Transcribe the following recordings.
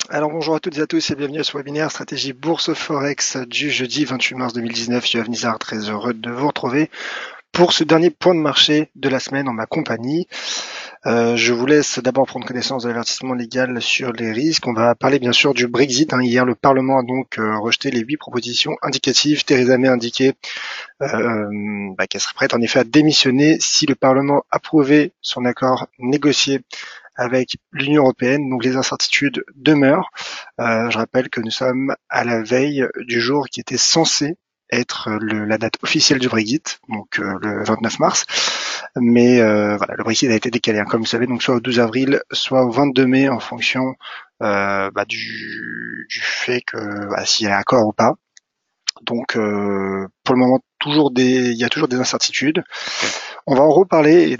Alors bonjour à toutes et à tous et bienvenue à ce webinaire Stratégie Bourse Forex du jeudi 28 mars 2019. Je suis Nizar, très heureux de vous retrouver pour ce dernier point de marché de la semaine en ma compagnie. Je vous laisse d'abord prendre connaissance de l'avertissement légal sur les risques. On va parler bien sûr du Brexit. Hier, le Parlement a donc rejeté les 8 propositions indicatives. Theresa May a indiqué qu'elle serait prête en effet à démissionner si le Parlement approuvait son accord négocié avec l'Union européenne, donc les incertitudes demeurent. Je rappelle que nous sommes à la veille du jour qui était censé être la date officielle du Brexit, donc le 29 mars. Mais voilà, le Brexit a été décalé, comme vous savez, donc soit au 12 avril, soit au 22 mai, en fonction du fait que s'il y a accord ou pas. Donc pour le moment, il y a toujours des incertitudes. On va en reparler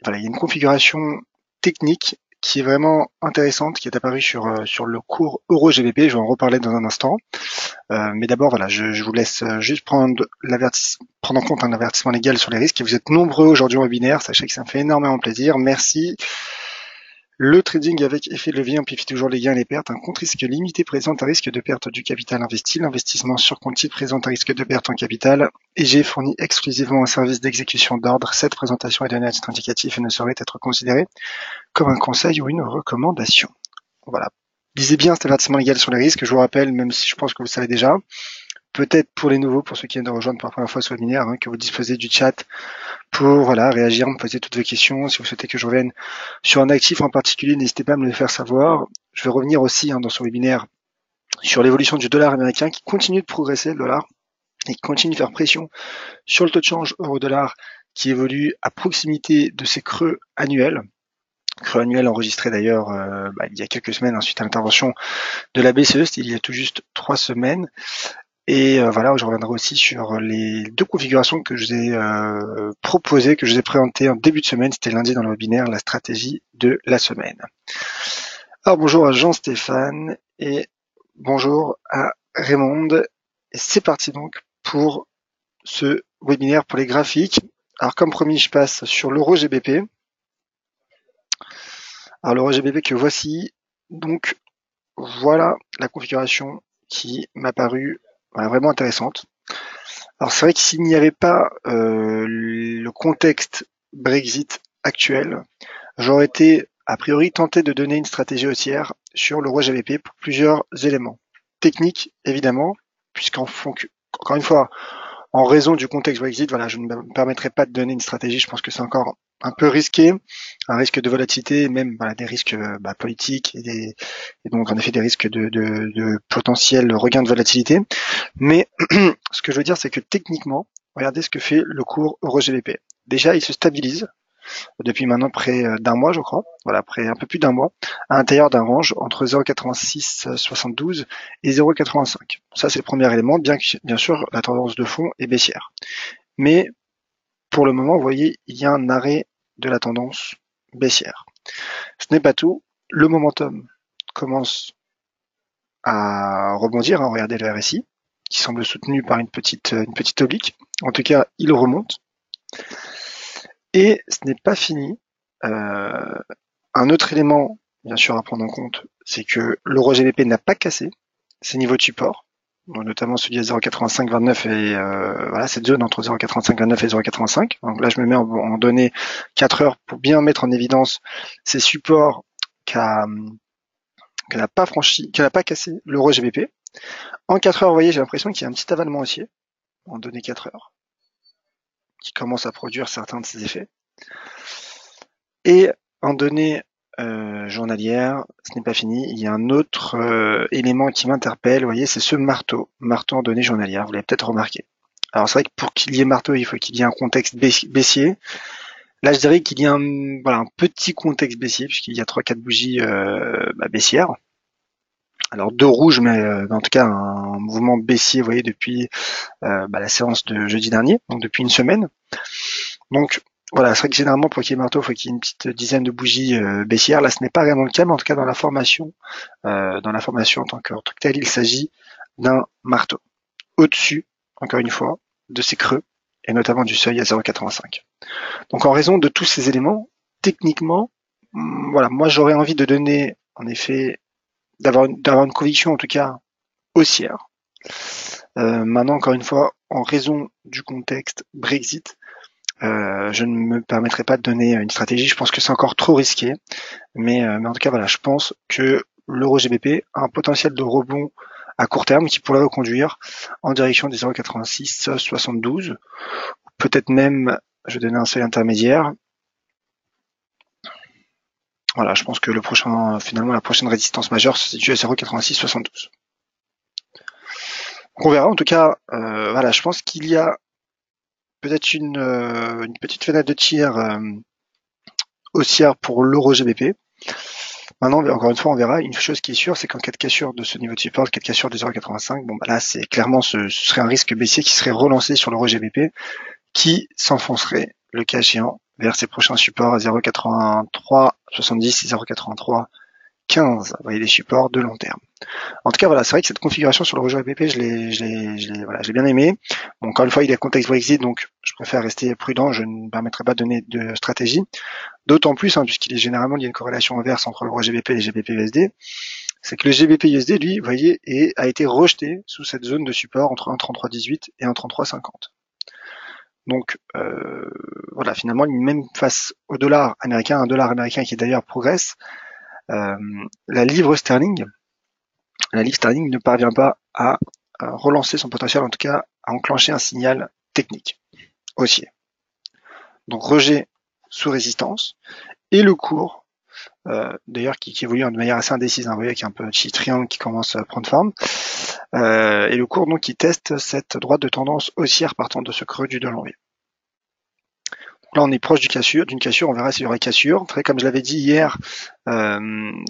voilà, il y a une configuration technique qui est vraiment intéressante, qui est apparue sur le cours Euro-GBP. Je vais en reparler dans un instant. Mais d'abord, voilà, je vous laisse juste prendre en compte un avertissement légal sur les risques. Et vous êtes nombreux aujourd'hui au webinaire. Sachez que ça me fait énormément plaisir. Merci. Le trading avec effet de levier amplifie toujours les gains et les pertes. Un compte risque limité présente un risque de perte du capital investi. L'investissement sur compte titre présente un risque de perte en capital. Et j'ai fourni exclusivement un service d'exécution d'ordre. Cette présentation est donnée à titre indicatif et ne saurait être considérée comme un conseil ou une recommandation. Voilà. Lisez bien cet avertissement légal sur les risques. Je vous rappelle, même si je pense que vous le savez déjà, peut-être pour les nouveaux, pour ceux qui viennent de rejoindre pour la première fois ce webinaire, que vous disposez du chat pour réagir, me poser toutes vos questions. Si vous souhaitez que je revienne sur un actif en particulier, n'hésitez pas à me le faire savoir. Je vais revenir aussi dans ce webinaire sur l'évolution du dollar américain qui continue de progresser, le dollar, et qui continue de faire pression sur le taux de change euro-dollar qui évolue à proximité de ses creux annuels enregistré d'ailleurs il y a quelques semaines suite à l'intervention de la BCE, c'était il y a tout juste 3 semaines. Et voilà, je reviendrai aussi sur les deux configurations que je vous ai proposées, que je vous ai présentées en début de semaine, c'était lundi dans le webinaire, la stratégie de la semaine. Alors bonjour à Jean-Stéphane et bonjour à Raymond. Et c'est parti donc pour ce webinaire pour les graphiques. Alors comme promis, je passe sur l'euro GBP. Alors l'euro GBP que voici, donc voilà la configuration qui m'a paru vraiment intéressante. Alors c'est vrai que s'il n'y avait pas le contexte Brexit actuel, j'aurais été a priori tenté de donner une stratégie haussière sur l'euro GBP pour plusieurs éléments. Techniques, évidemment, encore une fois, en raison du contexte Brexit, voilà, je ne me permettrai pas de donner une stratégie. Je pense que c'est encore un peu risqué, un risque de volatilité, même des risques politiques et donc en effet des risques de potentiel regain de volatilité. Mais ce que je veux dire, c'est que techniquement, regardez ce que fait le cours Euro-GBP. Déjà, il se stabilise depuis maintenant près d'un mois, je crois, voilà, près un peu plus d'un mois, à l'intérieur d'un range entre 0,8672 et 0,85. Ça, c'est le premier élément, bien sûr, la tendance de fond est baissière. Mais pour le moment, vous voyez, il y a un arrêt de la tendance baissière. Ce n'est pas tout, le momentum commence à rebondir, regardez le RSI, qui semble soutenu par une petite oblique. En tout cas, il remonte. Et ce n'est pas fini. Un autre élément, bien sûr, à prendre en compte, c'est que l'euro GBP n'a pas cassé ses niveaux de support, donc notamment celui à 0,8529 et voilà, cette zone entre 0,8529 et 0,85. Donc là, je me mets en données 4 heures pour bien mettre en évidence ces supports qu'elle n'a pas franchi, qu'elle n'a pas cassé l'euro GBP. En 4 heures, vous voyez, j'ai l'impression qu'il y a un petit avalement haussier en données 4 heures qui commence à produire certains de ses effets. Et en données journalières, ce n'est pas fini. Il y a un autre élément qui m'interpelle, vous voyez, c'est ce marteau en données journalières, vous l'avez peut-être remarqué. Alors c'est vrai que pour qu'il y ait marteau, il faut qu'il y ait un contexte baissier. Là, je dirais qu'il y a un petit contexte baissier, puisqu'il y a 3-4 bougies baissières. Alors deux rouges, mais en tout cas un mouvement baissier, vous voyez, depuis la séance de jeudi dernier, donc depuis une semaine. Donc voilà, c'est vrai que généralement pour qu'il y ait marteau, il faut qu'il y ait une petite dizaine de bougies baissières. Là, ce n'est pas réellement le cas, mais en tout cas dans la formation en tant que telle, il s'agit d'un marteau. Au-dessus, encore une fois, de ces creux, et notamment du seuil à 0,85. Donc en raison de tous ces éléments, techniquement, voilà, moi j'aurais envie de donner en effet d'avoir une conviction en tout cas haussière. Maintenant, encore une fois, en raison du contexte Brexit, je ne me permettrai pas de donner une stratégie. Je pense que c'est encore trop risqué. Mais en tout cas, voilà, je pense que l'euro GBP a un potentiel de rebond à court terme qui pourrait reconduire en direction des 0,8672. Peut-être même, je vais donner un seuil intermédiaire. Voilà, je pense que finalement, la prochaine résistance majeure se situe à 0,8672. Donc on verra. En tout cas, voilà, je pense qu'il y a peut-être une petite fenêtre de tir haussière pour l'euro GBP. Maintenant, encore une fois, on verra. Une chose qui est sûre, c'est qu'en cas de cassure de ce niveau de support, le cas de cassure des 0,85, bon, bah là, c'est clairement, ce serait un risque baissier qui serait relancé sur l'euro GBP, qui s'enfoncerait, le cas échéant, vers ses prochains supports à 0,8370 et 0,8315. Vous voyez, des supports de long terme. En tout cas, voilà, c'est vrai que cette configuration sur le rejoint BP, je l'ai bien aimé. Bon, encore une fois, il est contexte Brexit, donc je préfère rester prudent. Je ne me permettrai pas de donner de stratégie. D'autant plus, puisqu'il est généralement, il y a une corrélation inverse entre le GBP et les GBP USD. C'est que le GBP USD, lui, vous voyez, a été rejeté sous cette zone de support entre 1,3318 et 1,3350. Donc, voilà, finalement, même face au dollar américain, un dollar américain qui d'ailleurs progresse, la livre sterling ne parvient pas à relancer son potentiel, en tout cas à enclencher un signal technique haussier. Donc rejet sous résistance, et le cours, d'ailleurs qui évolue de manière assez indécise, vous voyez qu'il y a un petit triangle qui commence à prendre forme, et le cours donc qui teste cette droite de tendance haussière partant de ce creux du dollar. Là, on est proche d'une cassure, on verra s'il y aura cassure. Après, comme je l'avais dit hier, c'est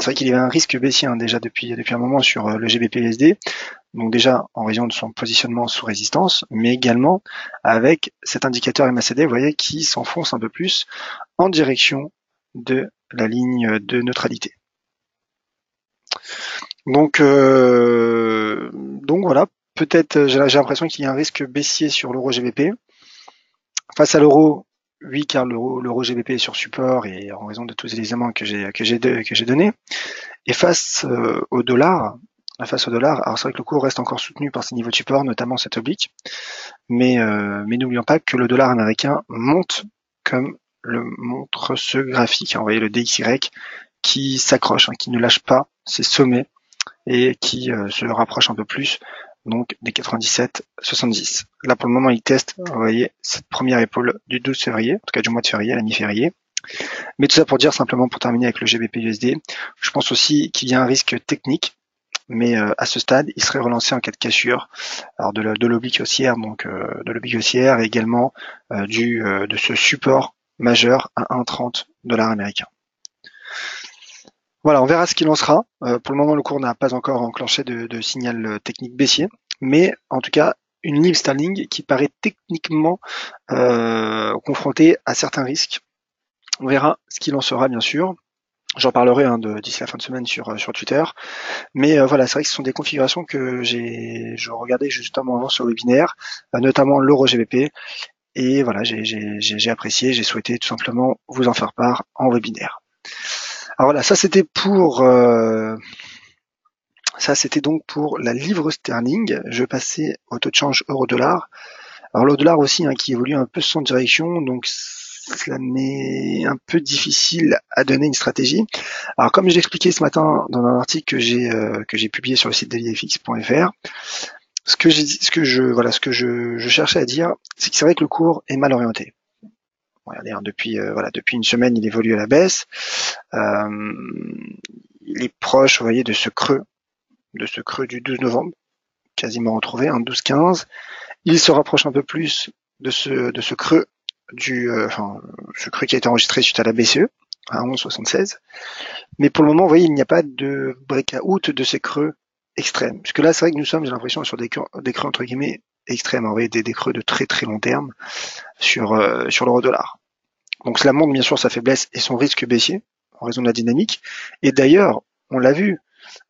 vrai qu'il y avait un risque baissier déjà depuis un moment sur le GBP-USD, donc déjà en raison de son positionnement sous résistance, mais également avec cet indicateur MACD, vous voyez, qui s'enfonce un peu plus en direction de la ligne de neutralité. Donc voilà, peut-être j'ai l'impression qu'il y a un risque baissier sur l'euro GBP. Face à l'euro, oui, car l'euro GBP est sur support et en raison de tous les éléments que j'ai donnés. Et face au dollar, alors c'est vrai que le cours reste encore soutenu par ces niveaux de support, notamment cet oblique. Mais n'oublions pas que le dollar américain monte comme le montre ce graphique. Vous voyez le DXY qui s'accroche, qui ne lâche pas ses sommets et qui se rapproche un peu plus donc des 97,70. Là pour le moment il teste, vous voyez, cette première épaule du 12 février, en tout cas du mois de février, la mi-février. Mais tout ça pour dire simplement, pour terminer avec le GBP-USD, je pense aussi qu'il y a un risque technique, mais à ce stade, il serait relancé en cas de cassure, alors de l'oblique haussière, donc de l'oblique haussière et également de ce support majeur à 1,30 $ américain. Voilà, on verra ce qu'il en sera. Pour le moment, le cours n'a pas encore enclenché de signal technique baissier, mais en tout cas, une livre sterling qui paraît techniquement confrontée à certains risques. On verra ce qu'il en sera, bien sûr. J'en parlerai d'ici la fin de semaine sur Twitter. Mais voilà, c'est vrai que ce sont des configurations que je regardais justement avant sur le webinaire, notamment l'euro GBP. Et voilà, j'ai apprécié, j'ai souhaité tout simplement vous en faire part en webinaire. Alors voilà, ça c'était donc pour la livre sterling. Je passais au taux de change euro-dollar. Alors le dollar aussi qui évolue un peu sans direction, donc cela m'est un peu difficile à donner une stratégie. Alors comme je l'expliquais ce matin dans un article que j'ai publié sur le site dailyfx.fr, ce que je cherchais à dire, c'est que c'est vrai que le cours est mal orienté. Regardez, depuis une semaine, il évolue à la baisse. Il est proche, vous voyez, de ce creux du 12 novembre, quasiment retrouvé, 12,15. Il se rapproche un peu plus de ce creux ce creux qui a été enregistré suite à la BCE, à 11,76. Mais pour le moment, vous voyez, il n'y a pas de breakout de ces creux extrêmes. Puisque là, c'est vrai que nous sommes, j'ai l'impression, sur des creux entre guillemets extrêmes. Vous voyez, des creux de très très long terme sur l'euro-dollar. Donc cela montre bien sûr sa faiblesse et son risque baissier en raison de la dynamique. Et d'ailleurs, on l'a vu,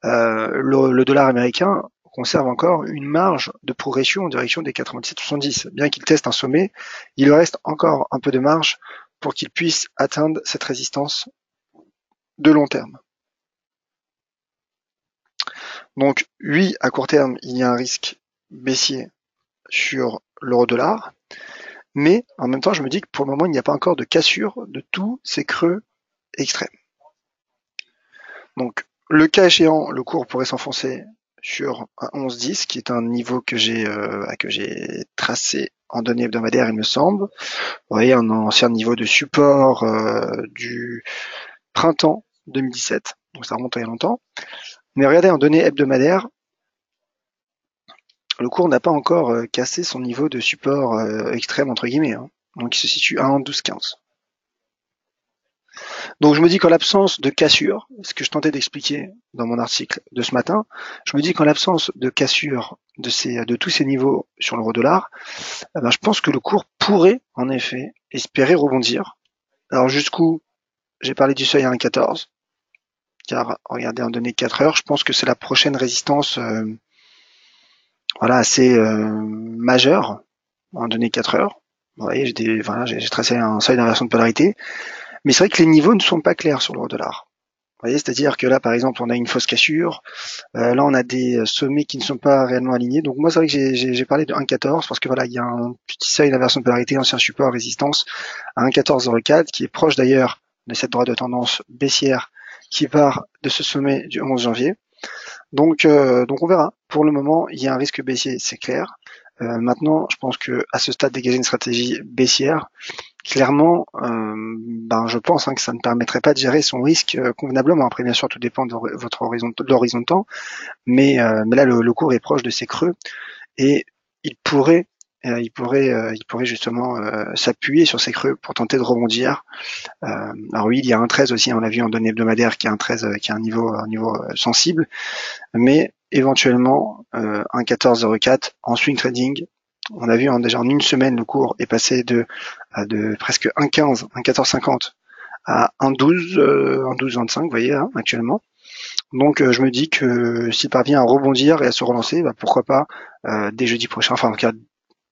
le dollar américain conserve encore une marge de progression en direction des 97,70. Bien qu'il teste un sommet, il lui reste encore un peu de marge pour qu'il puisse atteindre cette résistance de long terme. Donc oui, à court terme, il y a un risque baissier sur l'euro-dollar, mais en même temps, je me dis que pour le moment, il n'y a pas encore de cassure de tous ces creux extrêmes. Donc, le cas échéant, le cours pourrait s'enfoncer sur un 11,10, qui est un niveau que j'ai tracé en données hebdomadaires, il me semble. Vous voyez, un ancien niveau de support du printemps 2017, donc ça remonte à il y a longtemps. Mais regardez, en données hebdomadaires, le cours n'a pas encore cassé son niveau de support extrême, entre guillemets. Hein. Donc il se situe à 1,1215. Donc je me dis qu'en l'absence de cassure, ce que je tentais d'expliquer dans mon article de ce matin, je me dis qu'en l'absence de cassure de tous ces niveaux sur l'euro-dollar, eh ben, je pense que le cours pourrait en effet espérer rebondir. Alors jusqu'où? J'ai parlé du seuil à 1,14, car regardez en données 4 heures, je pense que c'est la prochaine résistance voilà, assez majeure en données 4 heures. Vous voyez, j'ai tracé un seuil d'inversion de polarité, mais c'est vrai que les niveaux ne sont pas clairs sur l'euro-dollar. Vous voyez, c'est-à-dire que là, par exemple, on a une fausse cassure. Là, on a des sommets qui ne sont pas réellement alignés. Donc moi, c'est vrai que j'ai parlé de 1,14 parce que voilà, il y a un petit seuil d'inversion de polarité, ancien support, résistance à 1,1404 qui est proche d'ailleurs de cette droite de tendance baissière qui part de ce sommet du 11 janvier. Donc on verra. Pour le moment, il y a un risque baissier, c'est clair. Maintenant, je pense que à ce stade, dégager une stratégie baissière, clairement, je pense que ça ne permettrait pas de gérer son risque convenablement. Après, bien sûr, tout dépend de de l'horizon de temps, mais là, le cours est proche de ses creux et il pourrait, il pourrait justement s'appuyer sur ces creux pour tenter de rebondir. Alors oui, il y a un 13 aussi, on l'a vu en données hebdomadaires, qui a un 13, qui a un niveau sensible, mais éventuellement un 14,04 en swing trading. On a vu déjà en une semaine, le cours est passé de presque 1,15, 1,1450 à 1,12, 1,1225, vous voyez, hein, actuellement. Donc je me dis que s'il parvient à rebondir et à se relancer, pourquoi pas dès jeudi prochain, enfin en tout cas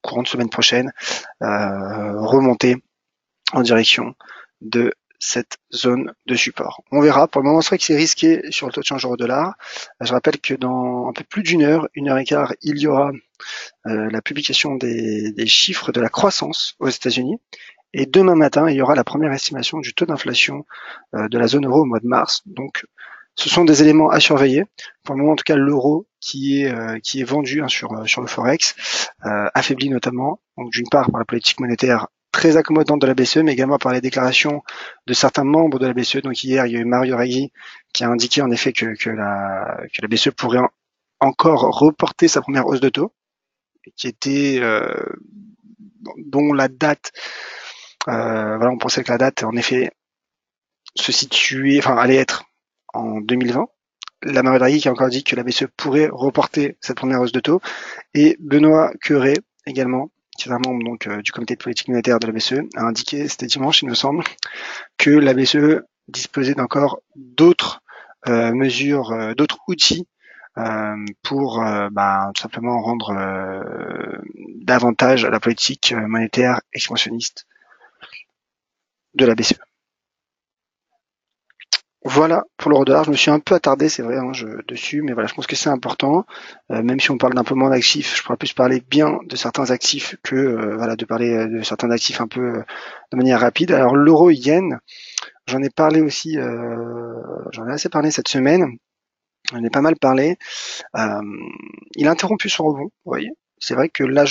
courant de semaine prochaine, remonter en direction de cette zone de support. On verra. Pour le moment, c'est vrai que c'est risqué sur le taux de change euro-dollar. Je rappelle que dans un peu plus d'une heure et quart, il y aura la publication des chiffres de la croissance aux États-Unis. Et demain matin, il y aura la première estimation du taux d'inflation de la zone euro au mois de mars. Donc, ce sont des éléments à surveiller. Pour le moment, en tout cas, l'euro qui est vendu sur le forex, affaibli notamment, donc d'une part par la politique monétaire très accommodante de la BCE, mais également par les déclarations de certains membres de la BCE. Donc hier, il y a eu Mario Draghi qui a indiqué en effet que la BCE pourrait encore reporter sa première hausse de taux, qui était dont la date, voilà, on pensait que la date en effet se situait, enfin allait être en 2020. La Mario Draghi qui a encore dit que la BCE pourrait reporter cette première hausse de taux, et Benoît Cœuré également, qui est un membre donc du comité de politique monétaire de la BCE, a indiqué, c'était dimanche il me semble, que la BCE disposait d'encore d'autres mesures, d'autres outils pour tout simplement rendre davantage la politique monétaire expansionniste de la BCE. Voilà pour l'euro-dollar. Je me suis un peu attardé, c'est vrai, dessus, mais voilà, je pense que c'est important. Même si on parle d'un peu moins d'actifs, je pourrais plus parler bien de certains actifs que de parler de certains actifs un peu de manière rapide. Alors l'euro-yen, j'en ai parlé aussi, j'en ai assez parlé cette semaine. J'en ai pas mal parlé. Il a interrompu son rebond, vous voyez. C'est vrai que là,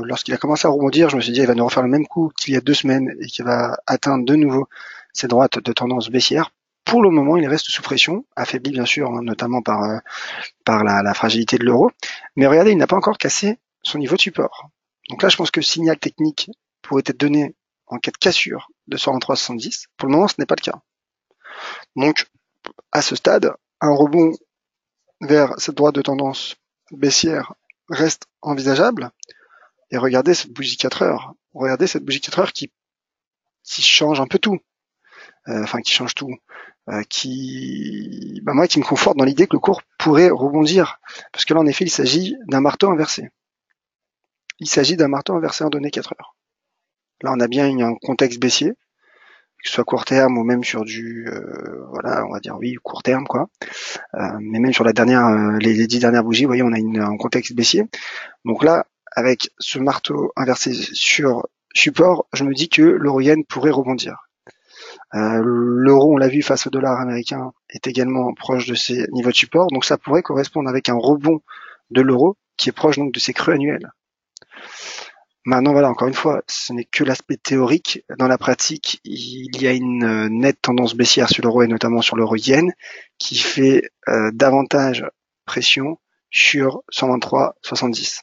lorsqu'il a commencé à rebondir, je me suis dit, il va nous refaire le même coup qu'il y a 2 semaines et qu'il va atteindre de nouveau ses droites de tendance baissière. Pour le moment, il reste sous pression, affaibli bien sûr, hein, notamment par la fragilité de l'euro. Mais regardez, il n'a pas encore cassé son niveau de support. Donc là, je pense que le signal technique pourrait être donné en cas de cassure de 123,70. Pour le moment, ce n'est pas le cas. Donc, à ce stade, un rebond vers cette droite de tendance baissière reste envisageable. Et regardez cette bougie 4 heures. Regardez cette bougie 4 heures qui change un peu tout. Qui change tout. Qui me conforte dans l'idée que le cours pourrait rebondir. Parce que là, en effet, il s'agit d'un marteau inversé. Il s'agit d'un marteau inversé en données 4 heures. Là, on a bien un contexte baissier que ce soit court terme ou même sur du, voilà, on va dire oui, court terme, quoi. Mais même sur la dernière, les 10 dernières bougies, vous voyez, on a un contexte baissier. Donc là, avec ce marteau inversé sur support, je me dis que l'euro-yen pourrait rebondir. L'euro, on l'a vu face au dollar américain, est également proche de ses niveaux de support, donc ça pourrait correspondre avec un rebond de l'euro qui est proche donc de ses creux annuels. Maintenant, voilà, encore une fois, ce n'est que l'aspect théorique. Dans la pratique, il y a une nette tendance baissière sur l'euro et notamment sur l'euro yen qui fait davantage pression sur 123,70.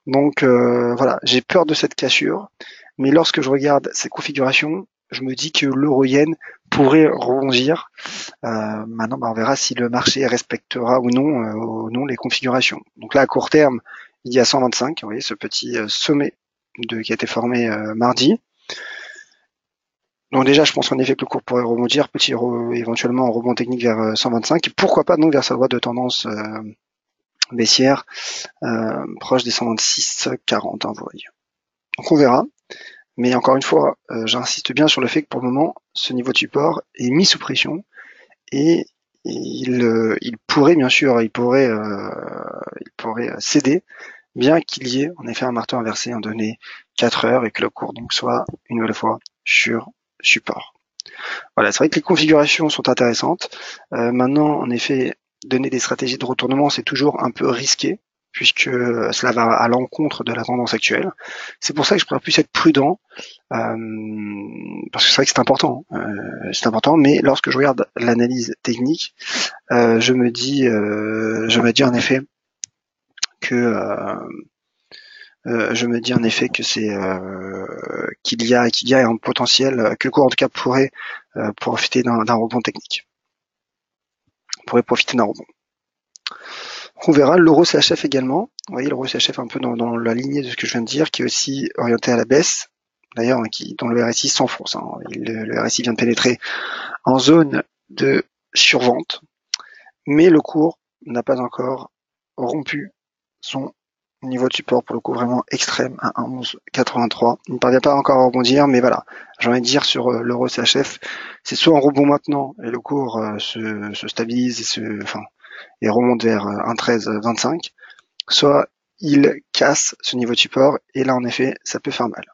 Donc voilà, j'ai peur de cette cassure, mais lorsque je regarde ces configurations, je me dis que l'euro yen pourrait rebondir. Maintenant, on verra si le marché respectera ou non les configurations. Donc là, à court terme, il y a 125, vous voyez, ce petit sommet qui a été formé mardi. Donc déjà, je pense en effet que le cours pourrait rebondir, éventuellement un rebond technique vers 125, et pourquoi pas donc vers sa droite de tendance baissière, proche des 126,40, vous voyez. Donc on verra. Mais encore une fois, j'insiste bien sur le fait que pour le moment, ce niveau de support est mis sous pression et il pourrait bien sûr, il pourrait céder, bien qu'il y ait en effet un marteau inversé en donné 4 heures et que le cours donc soit une nouvelle fois sur support. Voilà, c'est vrai que les configurations sont intéressantes. Maintenant, en effet, donner des stratégies de retournement, c'est toujours un peu risqué, puisque cela va à l'encontre de la tendance actuelle. C'est pour ça que je préfère plus être prudent, parce que c'est vrai que c'est important, mais lorsque je regarde l'analyse technique, je me dis en effet que c'est qu'il y a un potentiel, que le cours en tout cas pourrait profiter d'un rebond technique, pourrait profiter d'un rebond. On verra l'euro CHF également. Vous voyez l'euro CHF un peu dans la lignée de ce que je viens de dire, qui est aussi orienté à la baisse. D'ailleurs, dont le RSI s'enfonce. Le RSI vient de pénétrer en zone de survente, mais le cours n'a pas encore rompu son niveau de support, pour le coup vraiment extrême, à 1,1183. Il ne parvient pas encore à rebondir, mais voilà, j'ai envie de dire sur l'euro CHF, c'est soit un rebond maintenant et le cours se stabilise et remonte vers 1,1325, soit il casse ce niveau de support et là en effet ça peut faire mal.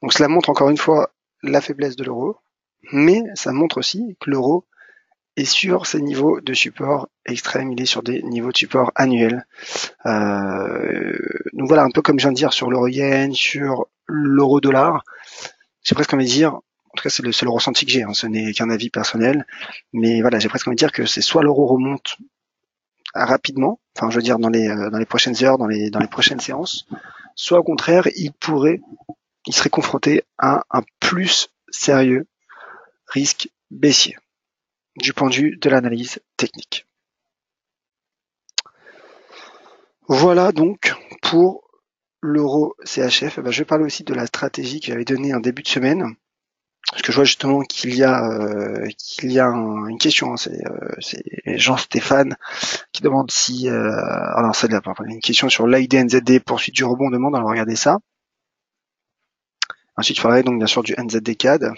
Donc cela montre encore une fois la faiblesse de l'euro, mais ça montre aussi que l'euro est sur ses niveaux de support extrêmes, il est sur des niveaux de support annuels. Donc voilà, un peu comme je viens de dire sur l'euro yen, sur l'euro dollar, j'ai presque envie de dire, en tout cas c'est le ressenti que j'ai, ce n'est qu'un avis personnel, mais voilà, j'ai presque envie de dire que c'est soit l'euro remonte rapidement, enfin je veux dire dans les prochaines heures, dans les prochaines séances, soit au contraire il serait confronté à un plus sérieux risque baissier du point de vue de l'analyse technique. Voilà donc pour l'euro CHF. Je vais parler aussi de la stratégie que j'avais donnée en début de semaine, parce que je vois justement qu'il y a une question, c'est Jean-Stéphane qui demande si alors c'est une question sur l'AID-NZD, poursuite du rebond, demande, alors regardez ça. Ensuite, il faudrait donc bien sûr du NZD CAD.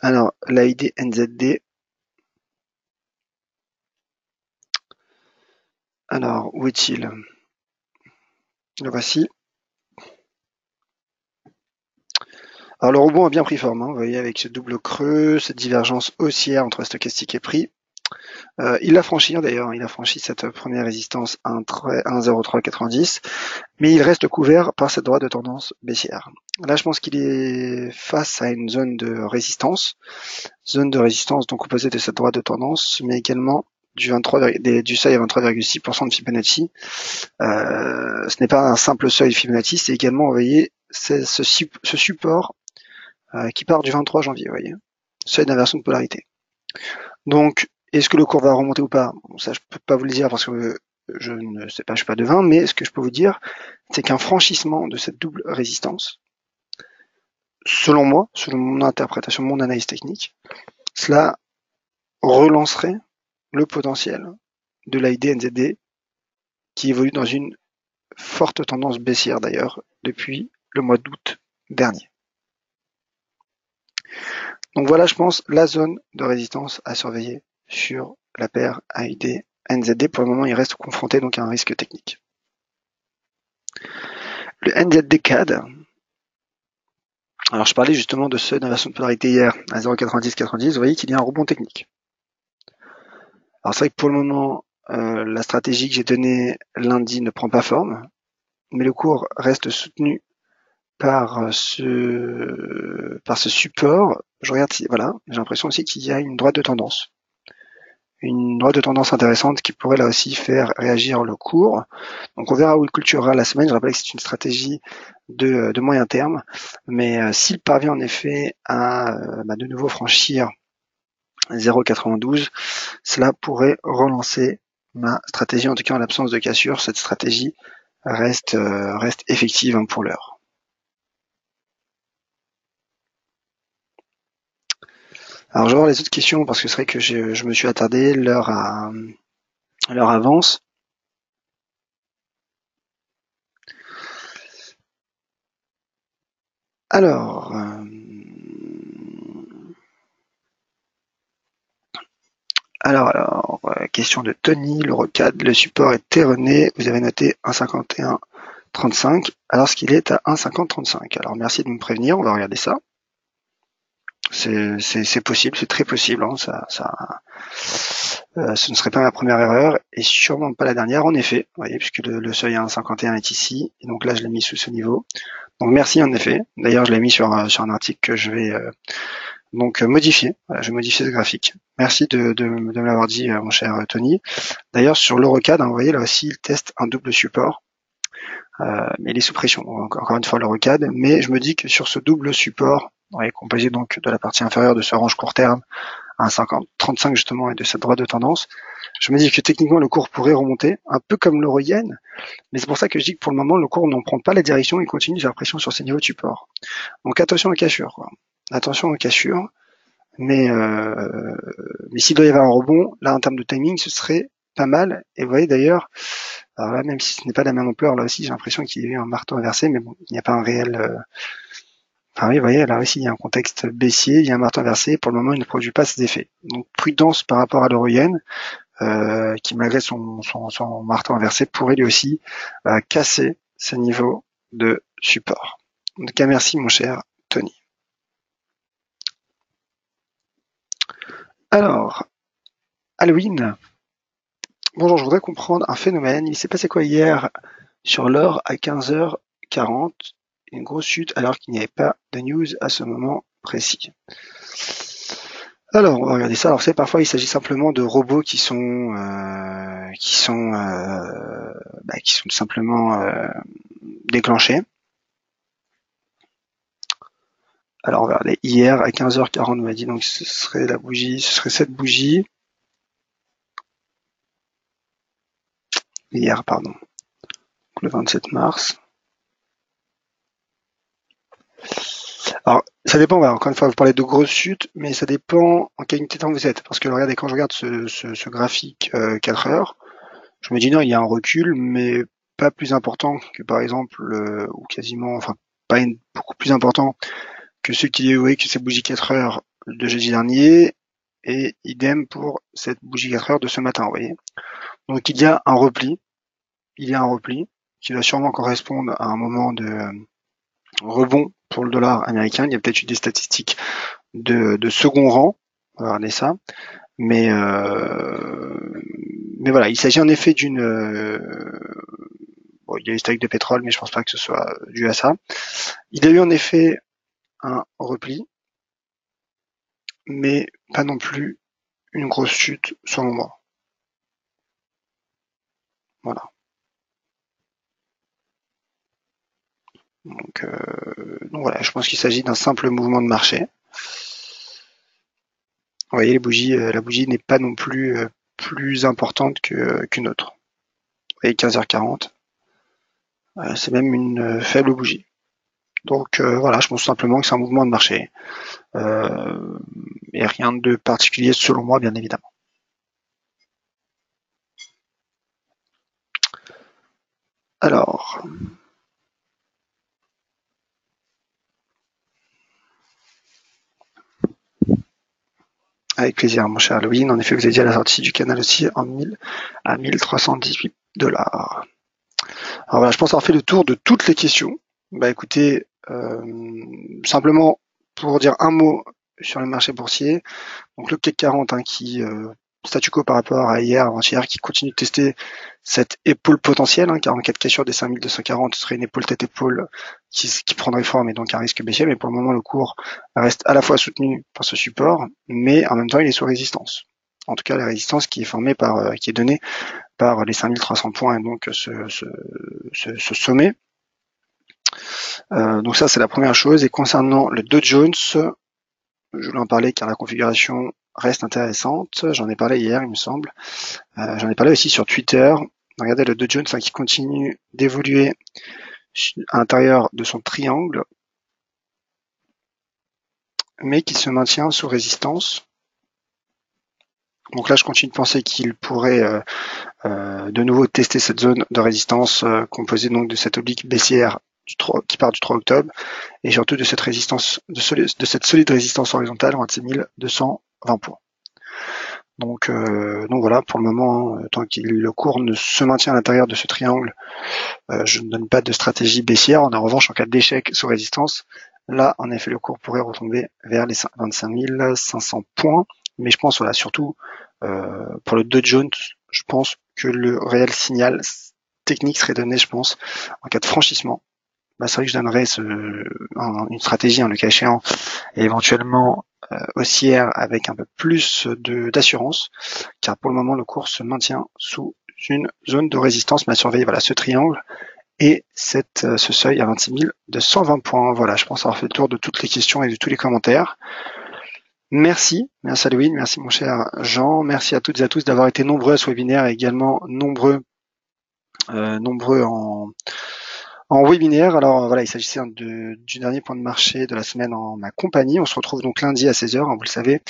Alors, l'AID NZD. Alors, où est-il? Le voici. Alors, le rebond a bien pris forme, vous voyez, avec ce double creux, cette divergence haussière entre stochastique et prix. Il l'a franchi d'ailleurs, il a franchi cette première résistance 1,0390, mais il reste couvert par cette droite de tendance baissière. Là, je pense qu'il est face à une zone de résistance donc composée de cette droite de tendance, mais également du seuil à 23,6% de Fibonacci. Ce n'est pas un simple seuil Fibonacci, c'est également, vous voyez, c'est ce support qui part du 23 janvier, vous voyez, seuil d'inversion de polarité. Donc, est-ce que le cours va remonter ou pas? Ça, je peux pas vous le dire parce que je ne sais pas, je suis pas devin, mais ce que je peux vous dire, c'est qu'un franchissement de cette double résistance, selon moi, selon mon interprétation, mon analyse technique, cela relancerait le potentiel de l'AID NZD qui évolue dans une forte tendance baissière d'ailleurs depuis le mois d'août dernier. Donc voilà, je pense, la zone de résistance à surveiller sur la paire AUD NZD. Pour le moment, il reste confronté donc à un risque technique. Le NZD CAD. Alors je parlais justement de ceux d'inversion de polarité hier à 0,90-90. Vous voyez qu'il y a un rebond technique. Alors c'est vrai que pour le moment, la stratégie que j'ai donnée lundi ne prend pas forme, mais le cours reste soutenu par ce support. Je regarde si, voilà, j'ai l'impression aussi qu'il y a une droite de tendance. Une droite de tendance intéressante qui pourrait là aussi faire réagir le cours. Donc on verra où il clôturera la semaine. Je rappelle que c'est une stratégie de moyen terme, mais s'il parvient en effet à de nouveau franchir 0,92, cela pourrait relancer ma stratégie, en tout cas en l'absence de cassure. Cette stratégie reste effective pour l'heure. Alors je vais voir les autres questions parce que c'est vrai que je me suis attardé, l'heure avance. Alors, question de Tony, l'Eurocad, le support est erroné, vous avez noté 1,5135 alors qu'il est à 1,5035. Alors merci de me prévenir, on va regarder ça. C'est possible, c'est très possible, hein, ce ne serait pas ma première erreur et sûrement pas la dernière en effet, vous voyez, puisque le seuil à 1,51 est ici, et donc là je l'ai mis sous ce niveau. Donc merci en effet, d'ailleurs je l'ai mis sur un article que je vais modifier, voilà, je vais modifier ce graphique. Merci de me l'avoir dit mon cher Tony. D'ailleurs sur l'Eurocad, vous voyez là aussi il teste un double support, mais il est sous pression, encore une fois l'Eurocad, mais je me dis que sur ce double support, composé donc de la partie inférieure de ce range court terme, à 1,50-35 justement et de cette droite de tendance, je me dis que techniquement le cours pourrait remonter, un peu comme l'euro-yen, mais c'est pour ça que je dis que pour le moment le cours n'en prend pas la direction et continue de faire pression sur ces niveaux de support. Donc attention aux cassures, quoi. Attention aux cassures, mais s'il doit y avoir un rebond, là en termes de timing, ce serait pas mal. Et vous voyez d'ailleurs, alors là même si ce n'est pas de la même ampleur, là aussi j'ai l'impression qu'il y a eu un marteau inversé, mais bon, il n'y a pas un réel Enfin oui, vous voyez, là aussi, il y a un contexte baissier, il y a un marteau inversé, pour le moment, il ne produit pas ces effets. Donc, prudence par rapport à l'euro-yen, qui, malgré son marteau inversé, pourrait lui aussi casser ses niveaux de support. En tout cas, merci, mon cher Tony. Alors, Halloween. Bonjour, je voudrais comprendre un phénomène. Il s'est passé quoi hier sur l'or à 15h40? Une grosse chute alors qu'il n'y avait pas de news à ce moment précis. Alors, on va regarder ça. Alors, c'est parfois il s'agit simplement de robots qui sont simplement déclenchés. Alors, on va regarder hier à 15h40, on m'a dit donc ce serait cette bougie. Hier, pardon. Donc, le 27 mars. Alors, ça dépend, voilà, encore une fois, vous parlez de grosses chutes, mais ça dépend en quelle unité de temps vous êtes. Parce que regardez, quand je regarde ce graphique 4 heures, je me dis non, il y a un recul, mais pas plus important que par exemple, ou quasiment, enfin, pas beaucoup plus important que ceux qui voyaient que ces bougies 4 heures de jeudi dernier, et idem pour cette bougie 4 heures de ce matin, vous voyez. Donc il y a un repli qui va sûrement correspondre à un moment de rebond pour le dollar américain. Il y a peut-être eu des statistiques de second rang, on va regarder ça, mais voilà, il s'agit en effet d'une bon, il y a historique de pétrole, mais je pense pas que ce soit dû à ça. Il y a eu en effet un repli, mais pas non plus une grosse chute selon moi. Voilà. Donc voilà, je pense qu'il s'agit d'un simple mouvement de marché. Vous voyez, la bougie n'est pas non plus plus importante qu'une autre. Vous voyez, 15h40, c'est même une faible bougie. Donc voilà, je pense simplement que c'est un mouvement de marché. Et rien de particulier selon moi, bien évidemment. Alors, Avec plaisir, mon cher Halloween. En effet, vous avez dit à la sortie du canal aussi à 1318 $. Alors voilà, je pense avoir fait le tour de toutes les questions. Bah écoutez, simplement pour dire un mot sur le marché boursier, donc le CAC 40 qui statu quo par rapport à hier, avant-hier, qui continue de tester cette épaule potentielle, 44K sur des 5240, ce serait une épaule tête-épaule qui prendrait forme et donc un risque baissier, mais pour le moment le cours reste à la fois soutenu par ce support, mais en même temps il est sous résistance. En tout cas la résistance qui est formée qui est donnée par les 5300 points et donc ce sommet. Donc ça c'est la première chose. Et concernant le Dow Jones, je voulais en parler car la configuration reste intéressante. J'en ai parlé hier, il me semble. J'en ai parlé aussi sur Twitter. Regardez le Dow Jones qui continue d'évoluer à l'intérieur de son triangle, mais qui se maintient sous résistance. Donc là, je continue de penser qu'il pourrait de nouveau tester cette zone de résistance composée donc de cette oblique baissière qui part du 3 octobre et surtout de cette résistance, de cette solide résistance horizontale 26 220 points. Donc voilà, pour le moment, tant que le cours ne se maintient à l'intérieur de ce triangle, je ne donne pas de stratégie baissière. En revanche, en cas d'échec sous résistance, là, en effet, le cours pourrait retomber vers les 25 500 points. Mais je pense, voilà, surtout pour le Dow Jones, je pense que le réel signal technique serait donné, je pense, en cas de franchissement. Bah, c'est vrai que je donnerais une stratégie, le cas échéant, et éventuellement haussière avec un peu plus d'assurance, car pour le moment, le cours se maintient sous une zone de résistance, mais à surveiller, voilà, ce triangle et ce seuil à 26 220 points. Voilà, je pense avoir fait le tour de toutes les questions et de tous les commentaires. Merci Halloween, merci mon cher Jean, merci à toutes et à tous d'avoir été nombreux à ce webinaire et également nombreux en webinaire. Alors voilà, il s'agissait du dernier point de marché de la semaine en ma compagnie. On se retrouve donc lundi à 16h, vous le savez,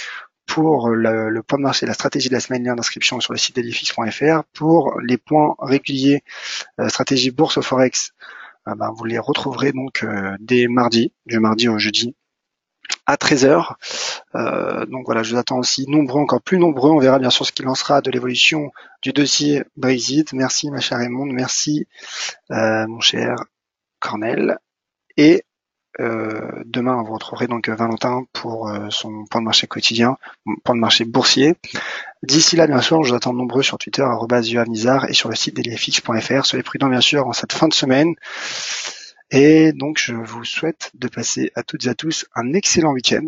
pour le point de marché, la stratégie de la semaine, lien d'inscription sur le site delifix.fr. Pour les points réguliers, stratégie bourse au forex, vous les retrouverez donc dès mardi, du mardi au jeudi à 13h. Donc voilà, je vous attends aussi nombreux, encore plus nombreux. On verra bien sûr ce qu'il en sera de l'évolution du dossier Brexit. Merci ma chère Raymond, merci mon cher Cornel. Et demain, vous retrouverez donc Valentin pour son point de marché quotidien, point de marché boursier. D'ici là, bien sûr, je vous attends nombreux sur Twitter, @yohavnizar et sur le site delifix.fr. Soyez prudents, bien sûr, en cette fin de semaine. Et donc, je vous souhaite de passer à toutes et à tous un excellent week-end.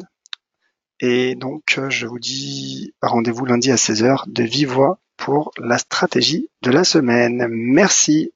Et donc, je vous dis rendez-vous lundi à 16h de vive voix pour la stratégie de la semaine. Merci.